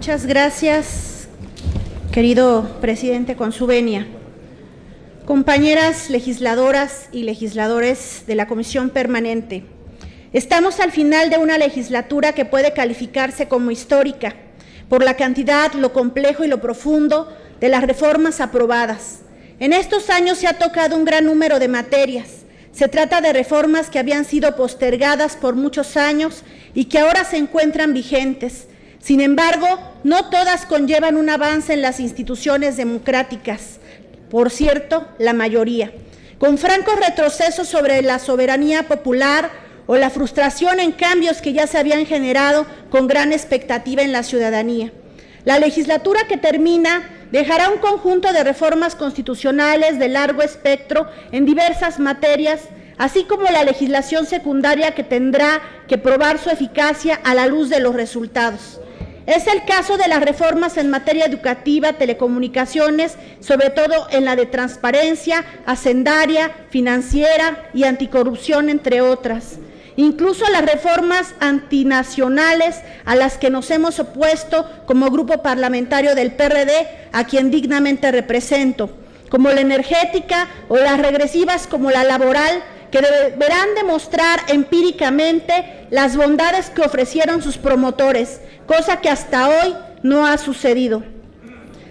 Muchas gracias, querido presidente, con su venia. Compañeras legisladoras y legisladores de la Comisión Permanente, estamos al final de una legislatura que puede calificarse como histórica por la cantidad, lo complejo y lo profundo de las reformas aprobadas. En estos años se ha tocado un gran número de materias. Se trata de reformas que habían sido postergadas por muchos años y que ahora se encuentran vigentes. Sin embargo, no todas conllevan un avance en las instituciones democráticas. Por cierto, la mayoría, con francos retrocesos sobre la soberanía popular o la frustración en cambios que ya se habían generado con gran expectativa en la ciudadanía. La legislatura que termina dejará un conjunto de reformas constitucionales de largo espectro en diversas materias, así como la legislación secundaria que tendrá que probar su eficacia a la luz de los resultados. Es el caso de las reformas en materia educativa, telecomunicaciones, sobre todo en la de transparencia, hacendaria, financiera y anticorrupción, entre otras. Incluso las reformas antinacionales a las que nos hemos opuesto como grupo parlamentario del PRD, a quien dignamente represento, como la energética o las regresivas como la laboral, que deberán demostrar empíricamente las bondades que ofrecieron sus promotores, cosa que hasta hoy no ha sucedido.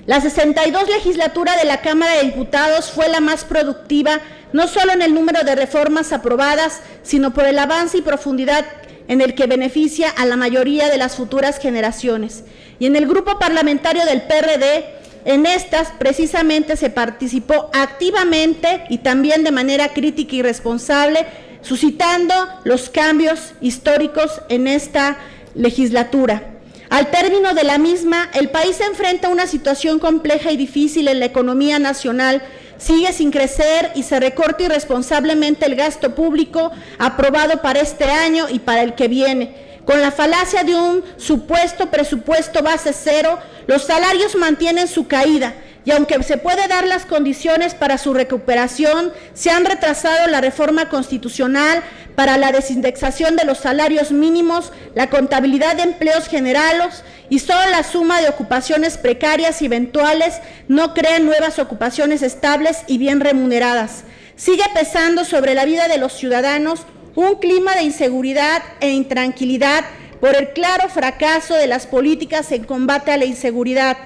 La 62 legislatura de la Cámara de Diputados fue la más productiva, no solo en el número de reformas aprobadas, sino por el avance y profundidad en el que beneficia a la mayoría de las futuras generaciones. Y en el grupo parlamentario del PRD, en estas precisamente se participó activamente y también de manera crítica y responsable, suscitando los cambios históricos en esta legislatura. Al término de la misma, el país se enfrenta a una situación compleja y difícil en la economía nacional. Sigue sin crecer y se recorta irresponsablemente el gasto público aprobado para este año y para el que viene. Con la falacia de un supuesto presupuesto base cero, los salarios mantienen su caída y aunque se puede dar las condiciones para su recuperación, se han retrasado la reforma constitucional para la desindexación de los salarios mínimos, la contabilidad de empleos generales y solo la suma de ocupaciones precarias y eventuales no crean nuevas ocupaciones estables y bien remuneradas. Sigue pesando sobre la vida de los ciudadanos un clima de inseguridad e intranquilidad por el claro fracaso de las políticas en combate a la inseguridad,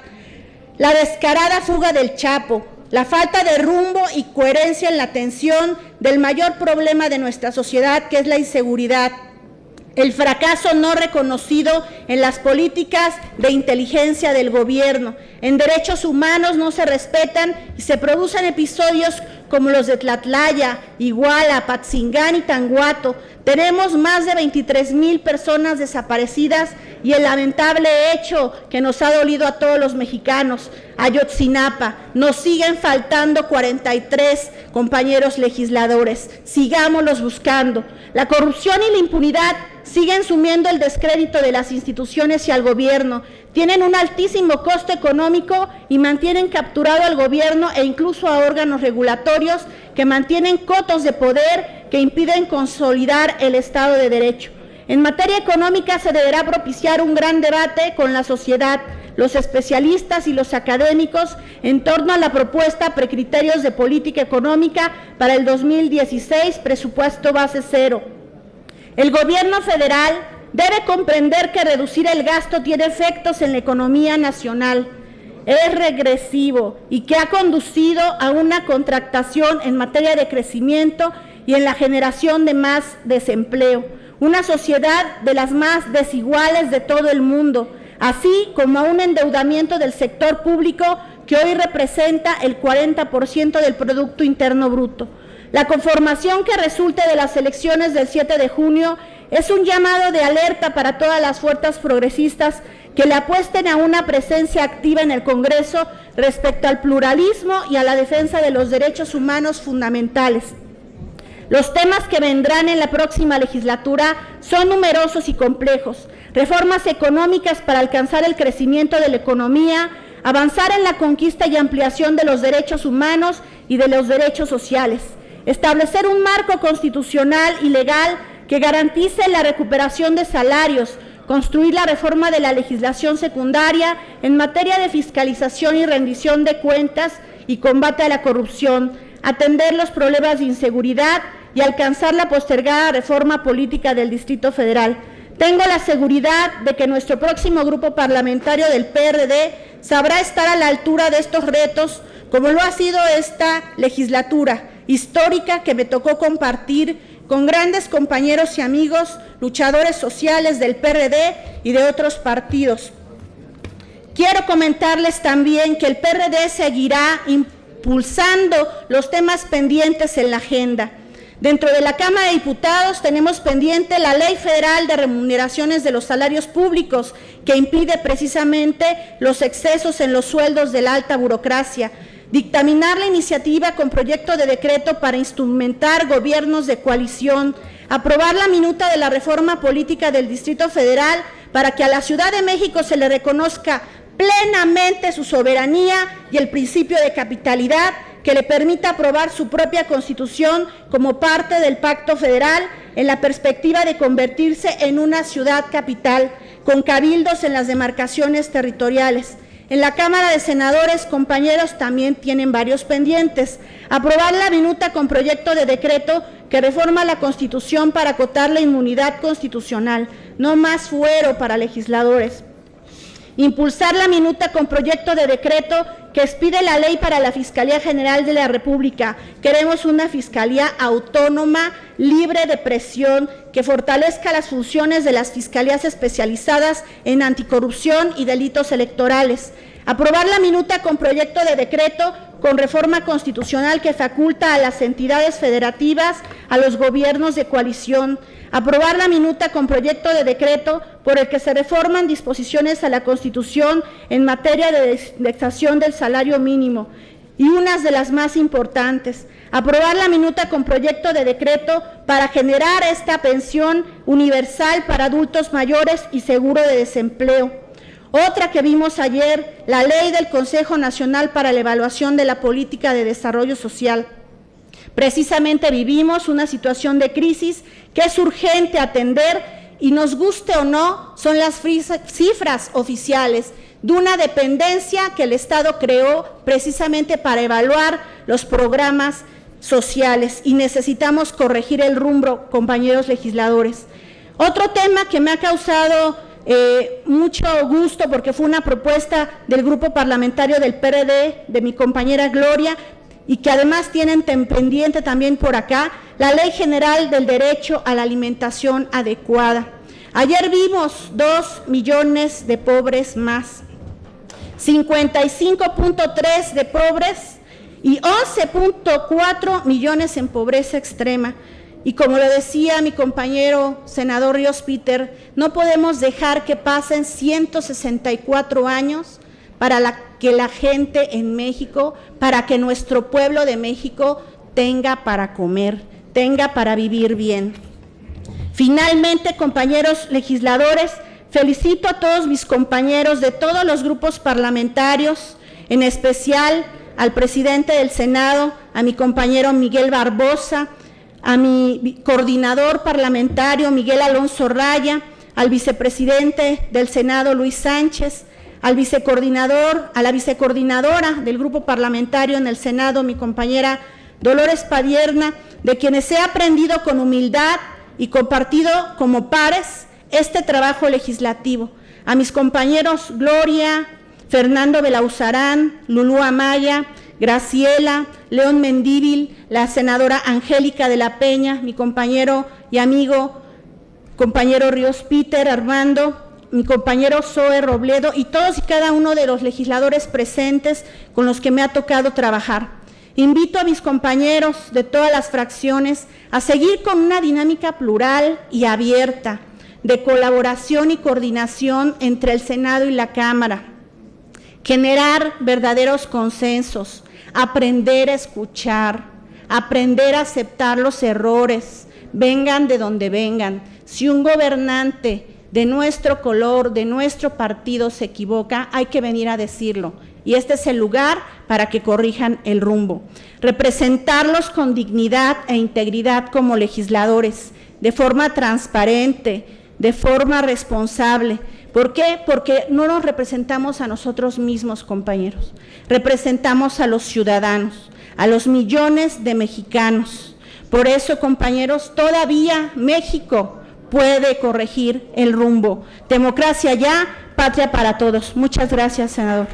la descarada fuga del Chapo, la falta de rumbo y coherencia en la atención del mayor problema de nuestra sociedad, que es la inseguridad, el fracaso no reconocido en las políticas de inteligencia del gobierno. En derechos humanos no se respetan y se producen episodios como los de Tlatlaya, Iguala, Patzingán y Tanguato. Tenemos más de 23,000 personas desaparecidas y el lamentable hecho que nos ha dolido a todos los mexicanos, Ayotzinapa. Nos siguen faltando 43 compañeros legisladores. Sigámoslos buscando. La corrupción y la impunidad siguen sumiendo el descrédito de las instituciones y al gobierno. Tienen un altísimo costo económico y mantienen capturado al gobierno e incluso a órganos regulatorios que mantienen cotos de poder que impiden consolidar el Estado de Derecho. En materia económica se deberá propiciar un gran debate con la sociedad, los especialistas y los académicos en torno a la propuesta precriterios de política económica para el 2016, presupuesto base cero. El gobierno federal debe comprender que reducir el gasto tiene efectos en la economía nacional, es regresivo y que ha conducido a una contractación en materia de crecimiento y en la generación de más desempleo, una sociedad de las más desiguales de todo el mundo, así como a un endeudamiento del sector público que hoy representa el 40% del Producto Interno Bruto. La conformación que resulte de las elecciones del 7 de junio es un llamado de alerta para todas las fuerzas progresistas que le apuesten a una presencia activa en el Congreso respecto al pluralismo y a la defensa de los derechos humanos fundamentales. Los temas que vendrán en la próxima legislatura son numerosos y complejos. Reformas económicas para alcanzar el crecimiento de la economía, avanzar en la conquista y ampliación de los derechos humanos y de los derechos sociales, establecer un marco constitucional y legal que garantice la recuperación de salarios, construir la reforma de la legislación secundaria en materia de fiscalización y rendición de cuentas y combate a la corrupción, atender los problemas de inseguridad y alcanzar la postergada reforma política del Distrito Federal. Tengo la seguridad de que nuestro próximo grupo parlamentario del PRD sabrá estar a la altura de estos retos, como lo ha sido esta legislatura histórica que me tocó compartir con grandes compañeros y amigos, luchadores sociales del PRD y de otros partidos. Quiero comentarles también que el PRD seguirá impulsando los temas pendientes en la agenda. Dentro de la Cámara de Diputados tenemos pendiente la Ley Federal de Remuneraciones de los Salarios Públicos, que impide precisamente los excesos en los sueldos de la alta burocracia. Dictaminar la iniciativa con proyecto de decreto para instrumentar gobiernos de coalición. Aprobar la minuta de la reforma política del Distrito Federal para que a la Ciudad de México se le reconozca plenamente su soberanía y el principio de capitalidad que le permita aprobar su propia Constitución como parte del Pacto Federal en la perspectiva de convertirse en una ciudad capital, con cabildos en las demarcaciones territoriales. En la Cámara de Senadores, compañeros, también tienen varios pendientes. Aprobar la minuta con proyecto de decreto que reforma la Constitución para acotar la inmunidad constitucional, no más fuero para legisladores. Impulsar la minuta con proyecto de decreto que expide la ley para la Fiscalía General de la República. Queremos una fiscalía autónoma, libre de presión, que fortalezca las funciones de las fiscalías especializadas en anticorrupción y delitos electorales. Aprobar la minuta con proyecto de decreto con reforma constitucional que faculta a las entidades federativas, a los gobiernos de coalición. Aprobar la minuta con proyecto de decreto por el que se reforman disposiciones a la Constitución en materia de indexación del salario mínimo. Y unas de las más importantes, aprobar la minuta con proyecto de decreto para generar esta pensión universal para adultos mayores y seguro de desempleo. Otra que vimos ayer, la ley del Consejo Nacional para la Evaluación de la Política de Desarrollo Social. Precisamente vivimos una situación de crisis que es urgente atender y nos guste o no, son las cifras oficiales de una dependencia que el Estado creó precisamente para evaluar los programas sociales y necesitamos corregir el rumbo, compañeros legisladores. Otro tema que me ha causado mucho gusto porque fue una propuesta del grupo parlamentario del PRD, de mi compañera Gloria, y que además tienen pendiente también por acá, la Ley General del Derecho a la Alimentación Adecuada. Ayer vimos 2 millones de pobres más, 55.3 de pobres y 11.4 millones en pobreza extrema. Y como lo decía mi compañero senador Ríos Peter, no podemos dejar que pasen 164 años para que la gente en México, para que nuestro pueblo de México tenga para comer, tenga para vivir bien. Finalmente, compañeros legisladores, felicito a todos mis compañeros de todos los grupos parlamentarios, en especial al presidente del Senado, a mi compañero Miguel Barbosa, a mi coordinador parlamentario Miguel Alonso Raya, al vicepresidente del Senado Luis Sánchez, al vicecoordinador, a la vicecoordinadora del grupo parlamentario en el Senado, mi compañera Dolores Padierna, de quienes he aprendido con humildad y compartido como pares este trabajo legislativo. A mis compañeros Gloria, Fernando Belauzarán, Lulú Amaya, Graciela, León Mendívil, la senadora Angélica de la Peña, mi compañero y amigo, compañero Ríos Peter, Armando, mi compañero Zoe Robledo y todos y cada uno de los legisladores presentes con los que me ha tocado trabajar. Invito a mis compañeros de todas las fracciones a seguir con una dinámica plural y abierta de colaboración y coordinación entre el Senado y la Cámara, generar verdaderos consensos, aprender a escuchar, aprender a aceptar los errores, vengan de donde vengan. Si un gobernante de nuestro color, de nuestro partido se equivoca, hay que venir a decirlo. Y este es el lugar para que corrijan el rumbo. Representarlos con dignidad e integridad como legisladores, de forma transparente, de forma responsable. ¿Por qué? Porque no nos representamos a nosotros mismos, compañeros. Representamos a los ciudadanos, a los millones de mexicanos. Por eso, compañeros, todavía México puede corregir el rumbo. Democracia ya, patria para todos. Muchas gracias, senador.